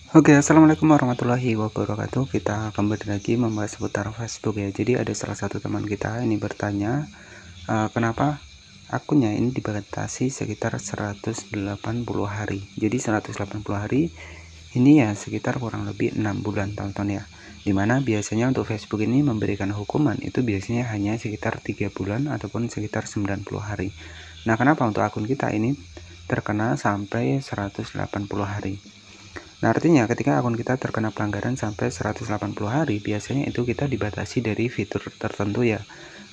Oke, assalamualaikum warahmatullahi wabarakatuh. Kita kembali lagi membahas seputar Facebook ya. Jadi ada salah satu teman kita ini bertanya, kenapa akunnya ini dibatasi sekitar 180 hari. Jadi 180 hari ini ya sekitar kurang lebih 6 bulan teman-teman ya. Dimana biasanya untuk Facebook ini memberikan hukuman itu biasanya hanya sekitar 3 bulan ataupun sekitar 90 hari. Nah, kenapa untuk akun kita ini terkena sampai 180 hari? Nah, artinya ketika akun kita terkena pelanggaran sampai 180 hari, biasanya itu kita dibatasi dari fitur tertentu ya.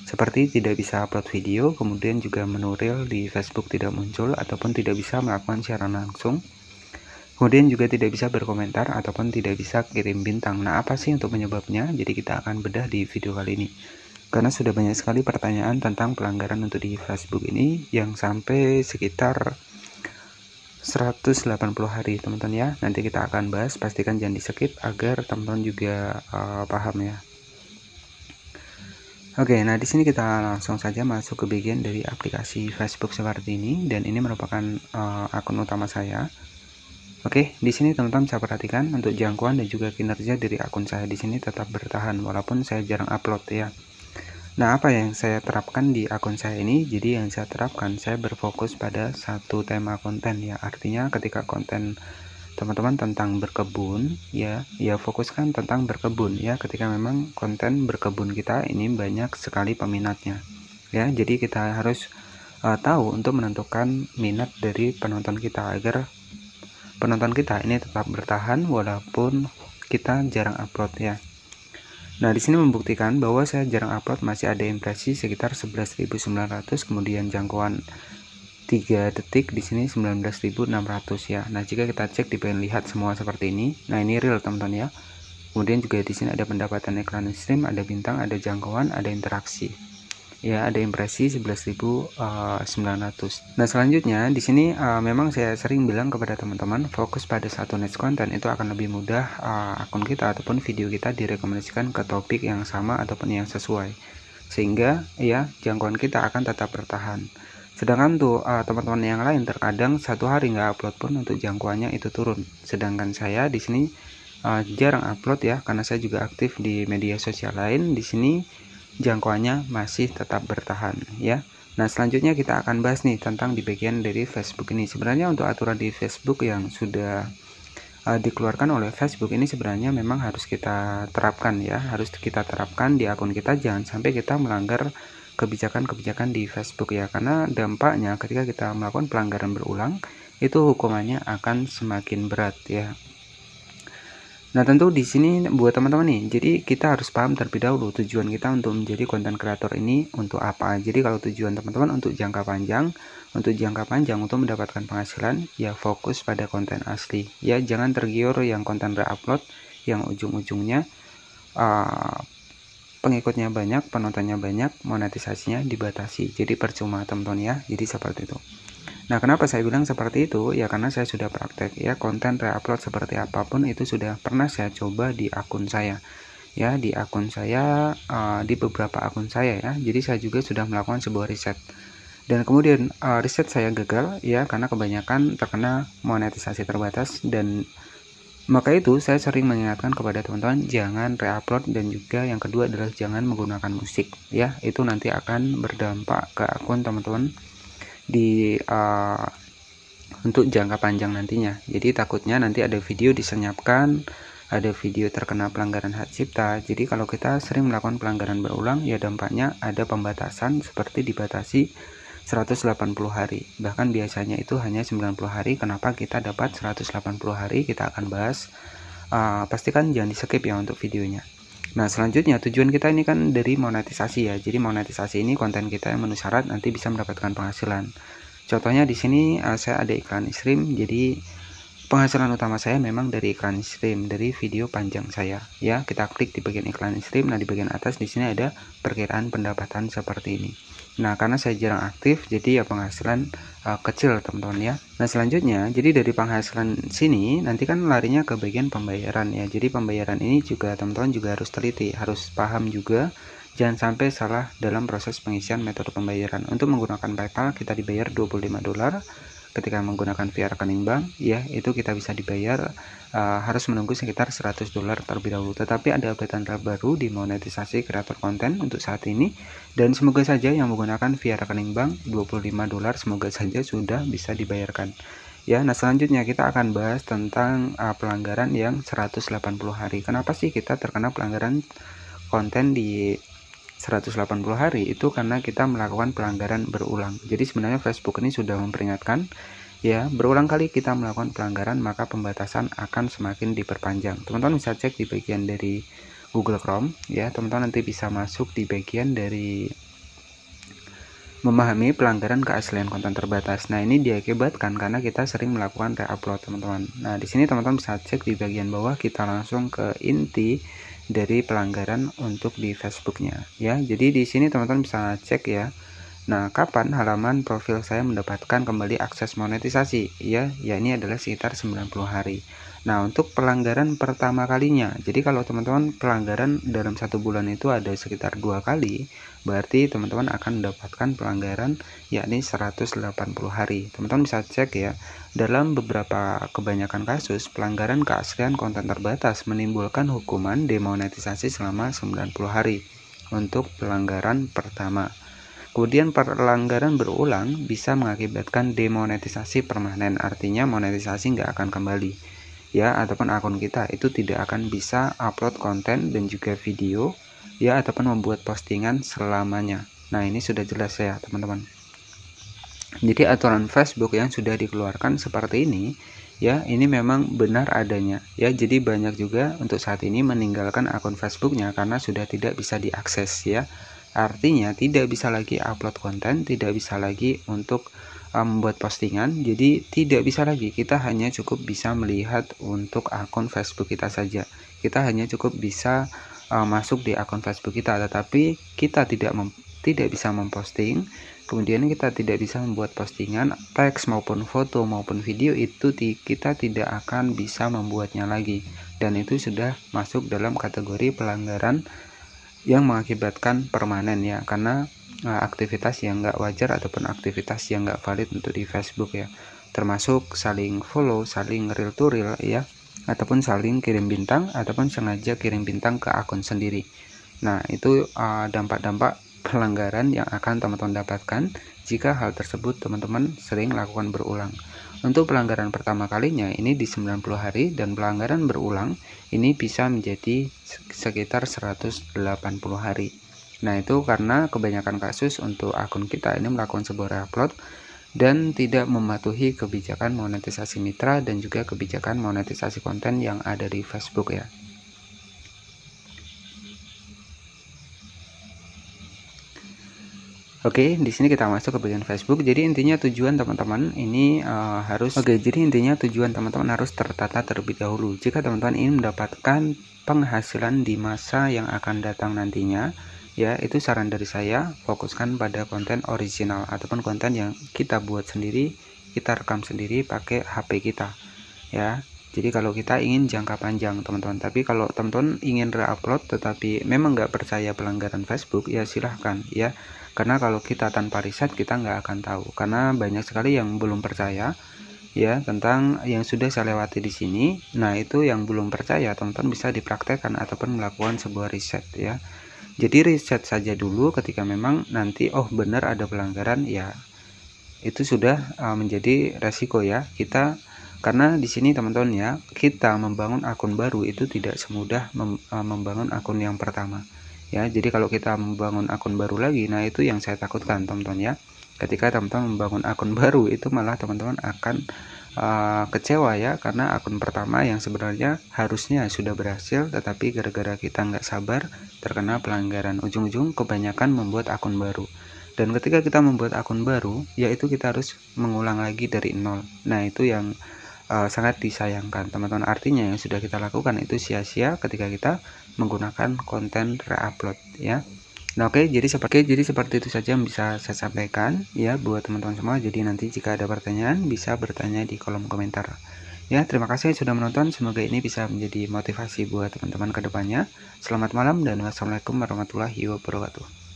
Seperti tidak bisa upload video, kemudian juga menu reel di Facebook tidak muncul, ataupun tidak bisa melakukan siaran langsung. Kemudian juga tidak bisa berkomentar, ataupun tidak bisa kirim bintang. Nah, apa sih untuk penyebabnya? Jadi kita akan bedah di video kali ini. Karena sudah banyak sekali pertanyaan tentang pelanggaran untuk di Facebook ini, yang sampai sekitar 180 hari teman-teman ya. Nanti kita akan bahas, pastikan jangan di skip agar teman-teman juga paham ya. Oke, nah di sini kita langsung saja masuk ke bagian dari aplikasi Facebook seperti ini, dan ini merupakan akun utama saya. Oke, di sini teman-teman bisa perhatikan untuk jangkauan dan juga kinerja dari akun saya di sini tetap bertahan walaupun saya jarang upload ya. Nah, apa yang saya terapkan di akun saya ini? Jadi yang saya terapkan, saya berfokus pada satu tema konten ya. Artinya ketika konten teman-teman tentang berkebun ya fokuskan tentang berkebun ya. Ketika memang konten berkebun kita ini banyak sekali peminatnya ya. Jadi kita harus tahu untuk menentukan minat dari penonton kita agar penonton kita ini tetap bertahan walaupun kita jarang upload ya. Nah, di sini membuktikan bahwa saya jarang upload, masih ada impresi sekitar 11.900, kemudian jangkauan 3 detik di sini 19.600 ya. Nah, jika kita cek di bagian lihat semua seperti ini. Nah, ini real teman-teman ya. Kemudian juga di sini ada pendapatan iklan stream, ada bintang, ada jangkauan, ada interaksi. Ya, ada impresi 11.900. Nah, selanjutnya di sini memang saya sering bilang kepada teman-teman, fokus pada satu niche konten itu akan lebih mudah akun kita ataupun video kita direkomendasikan ke topik yang sama ataupun yang sesuai. Sehingga ya jangkauan kita akan tetap bertahan. Sedangkan tuh teman-teman yang lain terkadang satu hari nggak upload pun untuk jangkauannya itu turun. Sedangkan saya di sini jarang upload ya, karena saya juga aktif di media sosial lain. Di sini jangkauannya masih tetap bertahan ya. Nah, selanjutnya kita akan bahas nih tentang di bagian dari Facebook ini. Sebenarnya untuk aturan di Facebook yang sudah dikeluarkan oleh Facebook ini sebenarnya memang harus kita terapkan ya, harus kita terapkan di akun kita. Jangan sampai kita melanggar kebijakan-kebijakan di Facebook ya, karena dampaknya ketika kita melakukan pelanggaran berulang itu hukumannya akan semakin berat ya. Nah, tentu di sini buat teman-teman nih, jadi kita harus paham terlebih dahulu tujuan kita untuk menjadi konten kreator ini untuk apa. Jadi kalau tujuan teman-teman untuk jangka panjang, untuk mendapatkan penghasilan, ya fokus pada konten asli. Ya, jangan tergiur yang konten re-upload yang ujung-ujungnya pengikutnya banyak, penontonnya banyak, monetisasinya dibatasi. Jadi percuma teman-teman ya. Jadi seperti itu. Nah, kenapa saya bilang seperti itu? Ya karena saya sudah praktek ya, konten re-upload seperti apapun itu sudah pernah saya coba di akun saya. Ya, di akun saya, di beberapa akun saya ya. Jadi saya juga sudah melakukan sebuah riset. Dan kemudian riset saya gagal ya karena kebanyakan terkena monetisasi terbatas, dan maka itu saya sering mengingatkan kepada teman-teman jangan re-upload, dan juga yang kedua adalah jangan menggunakan musik ya. Itu nanti akan berdampak ke akun teman-teman di untuk jangka panjang nantinya. Jadi takutnya nanti ada video disenyapkan, ada video terkena pelanggaran hak cipta. Jadi kalau kita sering melakukan pelanggaran berulang ya dampaknya ada pembatasan seperti dibatasi 180 hari. Bahkan biasanya itu hanya 90 hari. Kenapa kita dapat 180 hari? Kita akan bahas. Pastikan jangan di-skip ya untuk videonya. Nah, selanjutnya tujuan kita ini kan dari monetisasi ya. Jadi monetisasi ini konten kita yang memenuhi syarat nanti bisa mendapatkan penghasilan. Contohnya di sini saya ada iklan stream. Jadi penghasilan utama saya memang dari iklan stream, dari video panjang saya. Ya, kita klik di bagian iklan stream. Nah, di bagian atas di sini ada perkiraan pendapatan seperti ini. Nah, karena saya jarang aktif, jadi ya penghasilan kecil teman-teman ya. Nah, selanjutnya, jadi dari penghasilan sini nanti kan larinya ke bagian pembayaran ya. Jadi pembayaran ini juga teman-teman juga harus teliti, harus paham juga. Jangan sampai salah dalam proses pengisian metode pembayaran. Untuk menggunakan PayPal kita dibayar $25. ketika menggunakan via rekening bank ya, itu kita bisa dibayar harus menunggu sekitar $100 terlebih dahulu. Tetapi ada updatean terbaru di monetisasi kreator konten untuk saat ini, dan semoga saja yang menggunakan via rekening bank $25 semoga saja sudah bisa dibayarkan. Ya, nah selanjutnya kita akan bahas tentang pelanggaran yang 180 hari. Kenapa sih kita terkena pelanggaran konten di 180 hari? Itu karena kita melakukan pelanggaran berulang. Jadi sebenarnya Facebook ini sudah memperingatkan ya, berulang kali kita melakukan pelanggaran maka pembatasan akan semakin diperpanjang. Teman-teman bisa cek di bagian dari Google Chrome ya, teman-teman nanti bisa masuk di bagian dari memahami pelanggaran keaslian konten terbatas. Nah, ini diakibatkan karena kita sering melakukan re-upload, teman-teman. Nah, di sini teman-teman bisa cek di bagian bawah, kita langsung ke inti dari pelanggaran untuk di Facebooknya ya. Jadi di sini teman-teman bisa cek ya. Nah, kapan halaman profil saya mendapatkan kembali akses monetisasi ya? Ya, ini adalah sekitar 90 hari. Nah, untuk pelanggaran pertama kalinya, jadi kalau teman-teman pelanggaran dalam 1 bulan itu ada sekitar 2 kali, berarti teman-teman akan mendapatkan pelanggaran yakni 180 hari. Teman-teman bisa cek ya, dalam beberapa kebanyakan kasus pelanggaran keaslian konten terbatas menimbulkan hukuman demonetisasi selama 90 hari untuk pelanggaran pertama. Kemudian pelanggaran berulang bisa mengakibatkan demonetisasi permanen, artinya monetisasi nggak akan kembali ya, ataupun akun kita itu tidak akan bisa upload konten dan juga video ya, ataupun membuat postingan selamanya. Nah, ini sudah jelas ya teman-teman. Jadi aturan Facebook yang sudah dikeluarkan seperti ini ya, ini memang benar adanya ya. Jadi banyak juga untuk saat ini meninggalkan akun Facebooknya karena sudah tidak bisa diakses ya. Artinya tidak bisa lagi upload konten, tidak bisa lagi untuk membuat postingan. Jadi tidak bisa lagi, kita hanya cukup bisa melihat untuk akun Facebook kita saja. Kita hanya cukup bisa masuk di akun Facebook kita, tetapi kita tidak bisa memposting. Kemudian kita tidak bisa membuat postingan teks maupun foto maupun video, itu kita tidak akan bisa membuatnya lagi, dan itu sudah masuk dalam kategori pelanggaran yang mengakibatkan permanen ya, karena aktivitas yang nggak wajar ataupun aktivitas yang nggak valid untuk di Facebook ya, termasuk saling follow, saling real to real ya, ataupun saling kirim bintang ataupun sengaja kirim bintang ke akun sendiri. Nah, itu dampak-dampak pelanggaran yang akan teman-teman dapatkan jika hal tersebut teman-teman sering lakukan berulang. Untuk pelanggaran pertama kalinya ini di 90 hari, dan pelanggaran berulang ini bisa menjadi sekitar 180 hari. Nah, itu karena kebanyakan kasus untuk akun kita ini melakukan sebuah upload dan tidak mematuhi kebijakan monetisasi mitra dan juga kebijakan monetisasi konten yang ada di Facebook ya. Oke, di sini kita masuk ke bagian Facebook. Jadi intinya tujuan teman-teman ini jadi intinya tujuan teman-teman harus tertata terlebih dahulu. Jika teman-teman ingin mendapatkan penghasilan di masa yang akan datang nantinya, ya itu saran dari saya, fokuskan pada konten original ataupun konten yang kita buat sendiri, kita rekam sendiri pakai HP kita, ya. Jadi kalau kita ingin jangka panjang teman-teman, tapi kalau teman-teman ingin re-upload tetapi memang nggak percaya pelanggaran Facebook, ya silahkan ya. Karena kalau kita tanpa riset kita nggak akan tahu, karena banyak sekali yang belum percaya ya tentang yang sudah saya lewati di sini. Nah, itu yang belum percaya teman-teman bisa dipraktekkan ataupun melakukan sebuah riset ya. Jadi riset saja dulu, ketika memang nanti oh benar ada pelanggaran ya, itu sudah menjadi resiko ya kita. Karena di sini teman-teman ya, kita membangun akun baru itu tidak semudah membangun akun yang pertama ya. Jadi kalau kita membangun akun baru lagi, nah itu yang saya takutkan teman-teman ya. Ketika teman-teman membangun akun baru itu malah teman-teman akan kecewa ya, karena akun pertama yang sebenarnya harusnya sudah berhasil, tetapi gara-gara kita nggak sabar terkena pelanggaran, ujung-ujung kebanyakan membuat akun baru. Dan ketika kita membuat akun baru, yaitu kita harus mengulang lagi dari nol. Nah, itu yang sangat disayangkan teman-teman. Artinya yang sudah kita lakukan itu sia-sia ketika kita menggunakan konten re-upload ya. Nah, oke, jadi seperti itu saja yang bisa saya sampaikan ya buat teman-teman semua. Jadi nanti jika ada pertanyaan bisa bertanya di kolom komentar ya. Terima kasih sudah menonton, semoga ini bisa menjadi motivasi buat teman-teman ke depannya. Selamat malam dan wassalamualaikum warahmatullahi wabarakatuh.